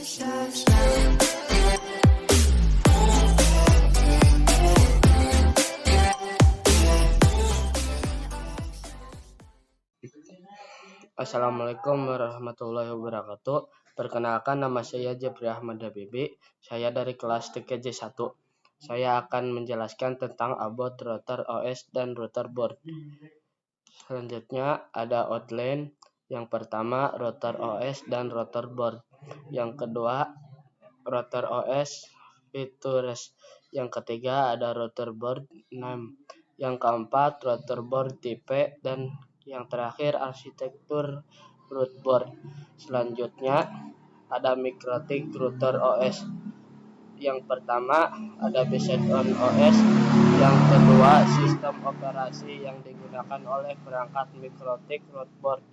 Assalamualaikum warahmatullahi wabarakatuh. Perkenalkan, nama saya Jepri Ahmad Habibi. Saya dari kelas TKJ 1. Saya akan menjelaskan tentang about router OS dan router board. Selanjutnya ada outline. Yang pertama router OS dan router board. Yang kedua router OS features. Yang ketiga ada router board name. Yang keempat router board tipe, dan yang terakhir arsitektur root board. Selanjutnya ada MikroTik router OS. Yang pertama ada based on OS. Yang kedua sistem operasi yang digunakan oleh perangkat MikroTik root board.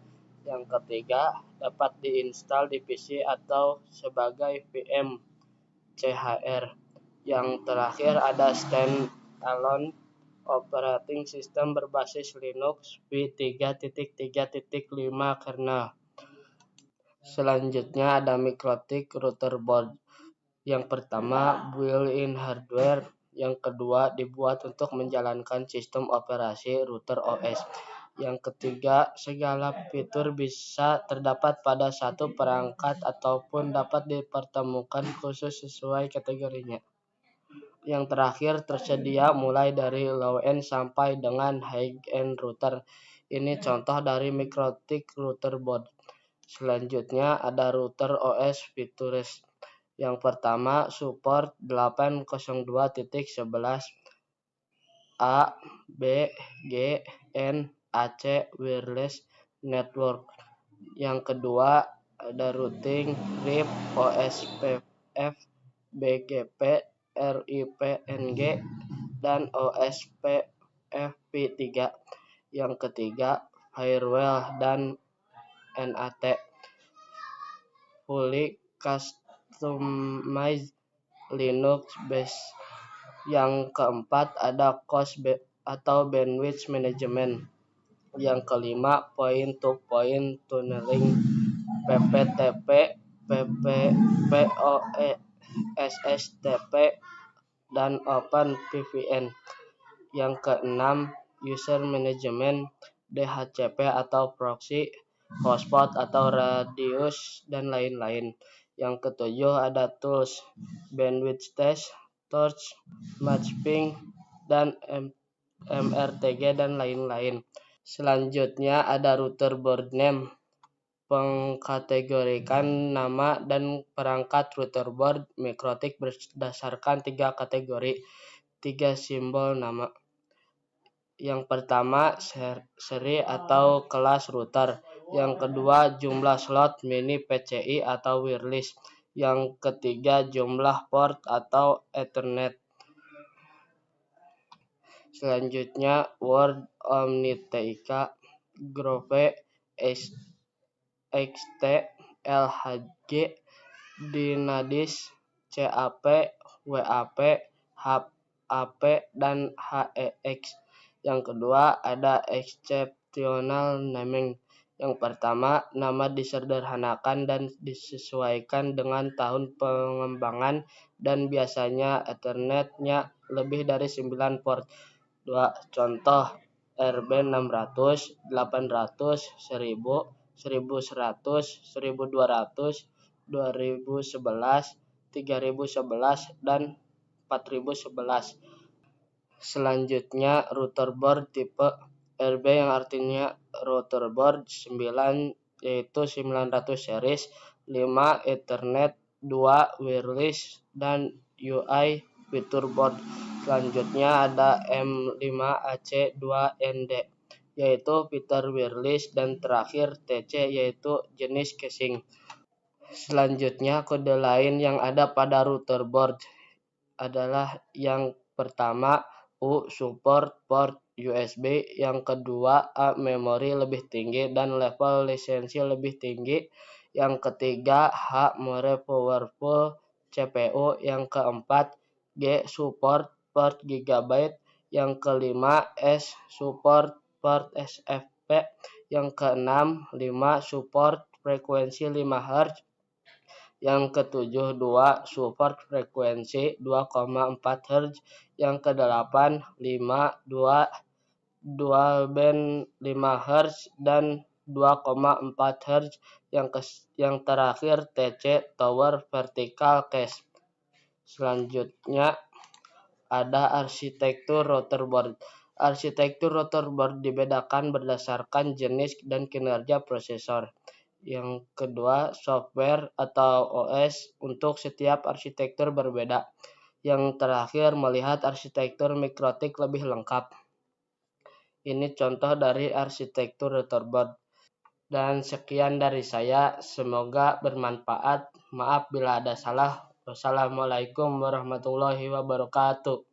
Yang ketiga dapat diinstal di PC atau sebagai VM CHR. Yang terakhir ada standalone operating system berbasis Linux v3.3.5 kernel. Selanjutnya ada MikroTik router board. Yang pertama built-in hardware. Yang kedua dibuat untuk menjalankan sistem operasi router OS. Yang ketiga, segala fitur bisa terdapat pada satu perangkat ataupun dapat dipertemukan khusus sesuai kategorinya. Yang terakhir, tersedia mulai dari low-end sampai dengan high-end router. Ini contoh dari MikroTik router board. Selanjutnya ada router OS features. Yang pertama, support 802.11 A, B, G, N, AC wireless network. Yang kedua ada routing RIP, OSPF, BGP, RIP, NG, dan OSPF-P3. Yang ketiga firewall dan NAT. Fully customized Linux base. Yang keempat ada cost atau bandwidth management. Yang kelima point-to-point tunneling, PPTP, PoE, SSTP, dan OpenVPN. Yang keenam user management, DHCP atau proxy, hotspot atau radius, dan lain-lain. Yang ketujuh ada tools, bandwidth test, torch, matchping, dan MRTG, dan lain-lain. Selanjutnya ada router board name, pengkategorikan nama dan perangkat router board MikroTik berdasarkan 3 kategori, 3 simbol nama. Yang pertama seri atau kelas router. Yang kedua jumlah slot mini PCI atau wireless. Yang ketiga jumlah port atau Ethernet. Selanjutnya Word, Omnitica, Groove, XT, LHG, Dynadisk, CAP, WAP, HAP, dan HEX. Yang kedua ada exceptional naming. Yang pertama, nama disederhanakan dan disesuaikan dengan tahun pengembangan dan biasanya Ethernet-nya lebih dari 9 port. 2. Contoh RB 600, 800, 1000, 1100, 1200, 2011, 3011, dan 4011. Selanjutnya router board tipe RB yang artinya router board 9 yaitu 900 series, 5 Ethernet, 2 wireless, dan UI fitur board. Selanjutnya ada M5AC2ND yaitu fitur wireless, dan terakhir TC yaitu jenis casing. Selanjutnya kode lain yang ada pada router board adalah yang pertama U support port USB, yang kedua A memori lebih tinggi dan level lisensi lebih tinggi, yang ketiga H more powerful CPU, yang keempat G support port GB, yang kelima S support port SFP, yang keenam 5 support frekuensi 5 Hz, Yang ketujuh, 2 support frekuensi 2,4 Hz. Yang kedelapan, 5 2 band 5 Hz dan 2,4 Hz. Yang terakhir TC, Tower Vertical Case. Selanjutnya ada arsitektur router board. Arsitektur router board dibedakan berdasarkan jenis dan kinerja prosesor. Yang kedua, software atau OS untuk setiap arsitektur berbeda. Yang terakhir, melihat arsitektur mikrotik lebih lengkap. Ini contoh dari arsitektur router board. Dan sekian dari saya, semoga bermanfaat. Maaf bila ada salah. Wassalamualaikum warahmatullahi wabarakatuh.